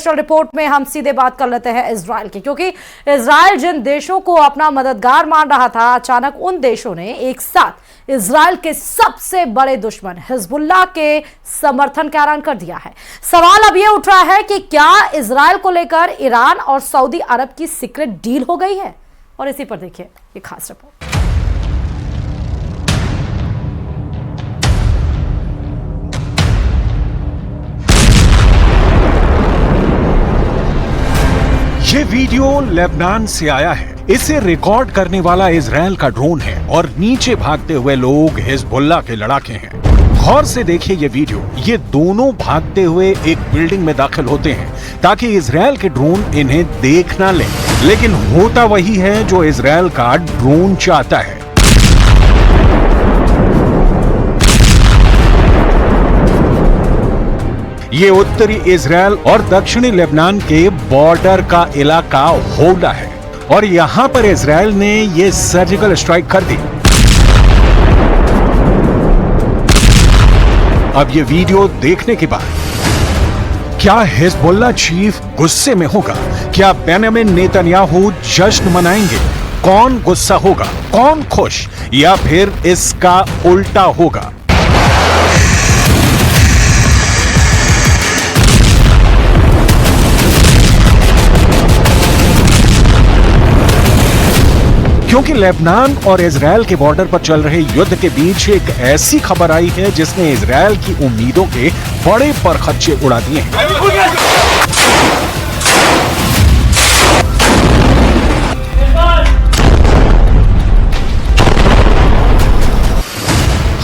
Special report में हम सीधे बात कर लेते हैं इजराइल की, क्योंकि इजराइल जिन देशों को अपना मददगार मान रहा था, अचानक उन देशों ने एक साथ इजराइल के सबसे बड़े दुश्मन हिजबुल्लाह के समर्थन का ऐलान कर दिया है। सवाल अब यह उठ रहा है कि क्या इजराइल को लेकर ईरान और सऊदी अरब की सीक्रेट डील हो गई है? और इसी पर देखिए ये खास रिपोर्ट। ये वीडियो लेबनान से आया है। इसे रिकॉर्ड करने वाला इजराइल का ड्रोन है और नीचे भागते हुए लोग हिजबुल्लाह के लड़ाके हैं। गौर से देखिए ये वीडियो। ये दोनों भागते हुए एक बिल्डिंग में दाखिल होते हैं ताकि इजराइल के ड्रोन इन्हें देख ना ले, लेकिन होता वही है जो इजराइल का ड्रोन चाहता है। ये उत्तरी इजराइल और दक्षिणी लेबनान के बॉर्डर का इलाका होल्डा है और यहां पर इजराइल ने ये सर्जिकल स्ट्राइक कर दी। अब ये वीडियो देखने के बाद क्या हिजबुल्लाह चीफ गुस्से में होगा? क्या बेंजामिन नेतन्याहू जश्न मनाएंगे? कौन गुस्सा होगा, कौन खुश, या फिर इसका उल्टा होगा? क्योंकि लेबनान और इजराइल के बॉर्डर पर चल रहे युद्ध के बीच एक ऐसी खबर आई है जिसने इजराइल की उम्मीदों के बड़े परखच्चे उड़ा दिए हैं।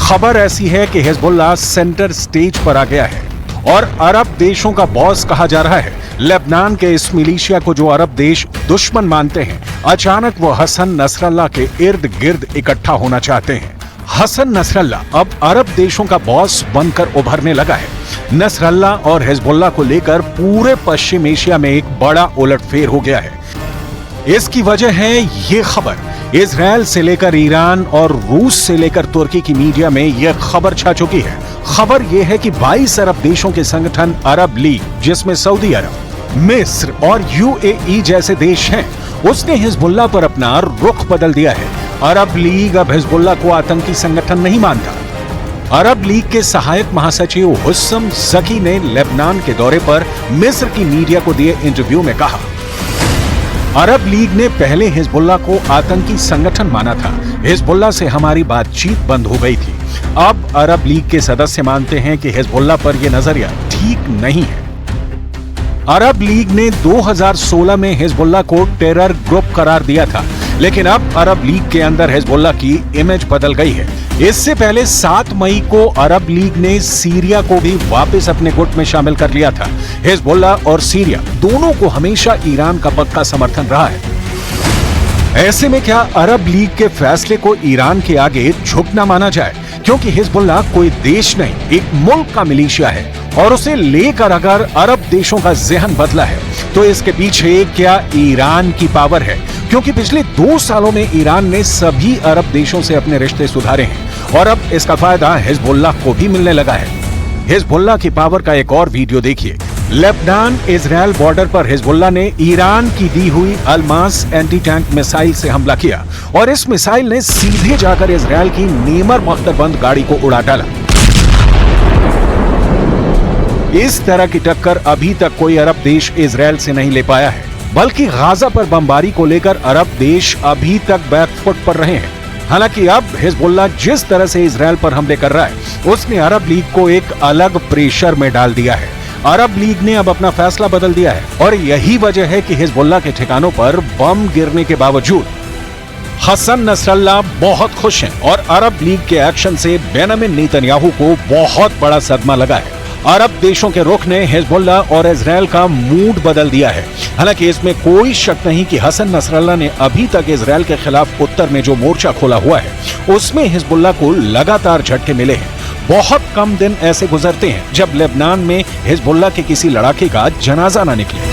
खबर ऐसी है कि हिजबुल्लाह सेंटर स्टेज पर आ गया है और अरब देशों का बॉस कहा जा रहा है। लेबनान के इस मिलिशिया को जो अरब देश दुश्मन मानते हैं, अचानक वो हसन नसरल्लाह के इर्द गिर्द इकट्ठा होना चाहते हैं। हसन नसरल्लाह अब अरब देशों का बॉस बनकर उभरने लगा है। नसरल्लाह और हिजबुल्लाह को लेकर पूरे पश्चिम एशिया में एक बड़ा उलटफेर हो गया है। इसकी वजह है ये खबर। इजराइल से लेकर ईरान और रूस से लेकर तुर्की की मीडिया में यह खबर छा चुकी है। खबर यह है कि 22 अरब देशों के संगठन अरब लीग, जिसमें सऊदी अरब, मिस्र और यूएई जैसे देश हैं, उसने हिजबुल्लाह पर अपना रुख बदल दिया है। अरब लीग अब हिजबुल्लाह को आतंकी संगठन नहीं मानता। अरब लीग के सहायक महासचिव हुस्सम जकी ने लेबनान के दौरे पर मिस्र की मीडिया को दिए इंटरव्यू में कहा, अरब लीग ने पहले हिजबुल्लाह को आतंकी संगठन माना था। हिजबुल्लाह से हमारी बातचीत बंद हो गई थी। अब अरब लीग के सदस्य मानते हैं कि हिजबुल्लाह पर यह नजरिया ठीक नहीं है। अरब लीग ने 2016 में हिजबुल्लाह को टेरर ग्रुप करार दिया था, लेकिन अब अरब लीग के अंदर हिजबुल्लाह की इमेज बदल गई है। इससे पहले 7 मई को अरब लीग ने सीरिया को भी वापस अपने गुट में शामिल कर लिया था। हिजबुल्लाह और सीरिया दोनों को हमेशा ईरान का पक्का समर्थन रहा है। ऐसे में क्या अरब लीग के फैसले को ईरान के आगे झुकना माना जाए? क्योंकि हिजबुल्लाह कोई देश नहीं, एक मुल्क का मिलिशिया है और उसे लेकर अगर अरब देशों का ज़हन बदला है तो इसके पीछे क्या ईरान की पावर है? क्योंकि पिछले 2 सालों में ईरान ने सभी अरब देशों से अपने रिश्ते सुधारे हैं और अब इसका फायदा हिजबुल्लाह को भी मिलने लगा है। हिजबुल्लाह की पावर का एक और वीडियो देखिए। लेबनान इजराइल बॉर्डर पर हिजबुल्लाह ने ईरान की दी हुई अल्मास एंटी टैंक मिसाइल से हमला किया और इस मिसाइल ने सीधे जाकर इजराइल की नेमर बख्तरबंद गाड़ी को उड़ा डाला। इस तरह की टक्कर अभी तक कोई अरब देश इजराइल से नहीं ले पाया है, बल्कि गाजा पर बमबारी को लेकर अरब देश अभी तक बैकफुट पर रहे हैं। हालांकि अब हिजबुल्लाह जिस तरह से इजराइल पर हमले कर रहा है, उसने अरब लीग को एक अलग प्रेशर में डाल दिया है। अरब लीग ने अब अपना फैसला बदल दिया है और यही वजह है कि हिजबुल्लाह के ठिकानों पर बम गिरने के बावजूद हसन नसरल्लाह बहुत खुश हैं और अरब लीग के एक्शन से बेंजामिन नेतन्याहू को बहुत बड़ा सदमा लगा है। अरब देशों के रुख ने हिजबुल्लाह और इजराइल का मूड बदल दिया है। हालांकि इसमें कोई शक नहीं कि हसन नसरल्लाह ने अभी तक इजराइल के खिलाफ उत्तर में जो मोर्चा खोला हुआ है, उसमें हिजबुल्लाह को लगातार झटके मिले हैं। बहुत कम दिन ऐसे गुजरते हैं जब लेबनान में हिजबुल्लाह के किसी लड़ाके का जनाजा ना निकले।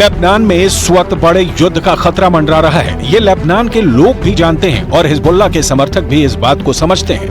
लेबनान में इस वक्त बड़े युद्ध का खतरा मंडरा रहा है। ये लेबनान के लोग भी जानते हैं और हिजबुल्लाह के समर्थक भी इस बात को समझते हैं।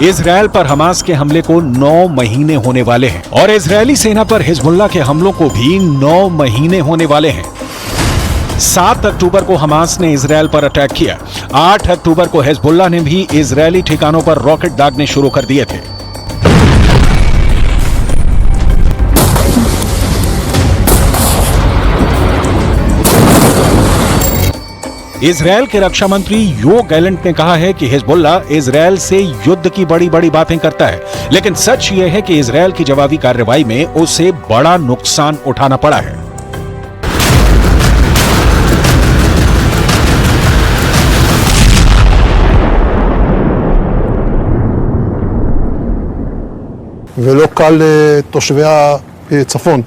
इजराइल पर हमास के हमले को 9 महीने होने वाले हैं और इजरायली सेना पर हिजबुल्लाह के हमलों को भी 9 महीने होने वाले हैं। 7 अक्टूबर को हमास ने इजराइल पर अटैक किया। 8 अक्टूबर को हिजबुल्लाह ने भी इजरायली ठिकानों पर रॉकेट दागने शुरू कर दिए थे। इजरायल के रक्षा मंत्री यो गैलेंट ने कहा है कि हिजबुल्लाह इजरायल से युद्ध की बड़ी बड़ी बातें करता है, लेकिन सच यह है कि इजरायल की जवाबी कार्रवाई में उसे बड़ा नुकसान उठाना पड़ा है। ולא קל לתושבי הצפון.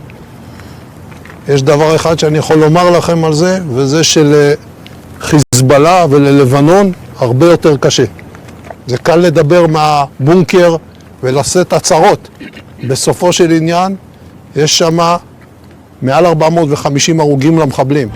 יש דבר אחד שאני יכול לומר לכם על זה, וזה שלחיזבאללה וללבנון הרבה יותר קשה. זה קל לדבר מהבונקר ולשאת הצהרות. בסופו של עניין יש שם מעל 450 הרוגים למחבלים.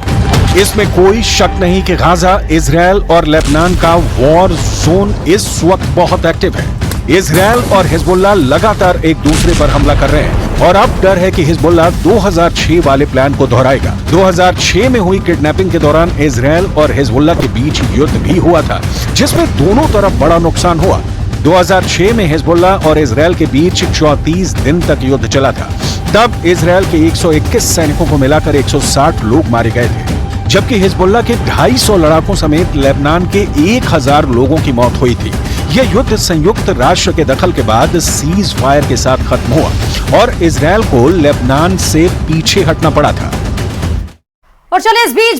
इसमें कोई शक नहीं कि गाजा, इजरायल और लेबनान का वॉर जोन इस वक्त बहुत एक्टिव है। इजरायल और हिजबुल्लाह लगातार एक दूसरे पर हमला कर रहे हैं और अब डर है कि हिजबुल्लाह 2006 वाले प्लान को दोहराएगा। 2006 में हुई किडनैपिंग के दौरान इजरायल और हिजबुल्लाह के बीच युद्ध भी हुआ था, जिसमें दोनों तरफ बड़ा नुकसान हुआ। 2006 में हिजबुल्लाह और इजरायल के बीच 34 दिन तक युद्ध चला था। तब इजरायल के 121 सैनिकों को मिलाकर 160 लोग मारे गए थे, जबकि हिजबुल्लाह के 250 लड़ाकों समेत लेबनान के 1000 लोगों की मौत हुई थी। यह युद्ध संयुक्त राष्ट्र के दखल के बाद सीज फायर के साथ खत्म हुआ और इजरायल को लेबनान से पीछे हटना पड़ा था। और चलिए इस बीच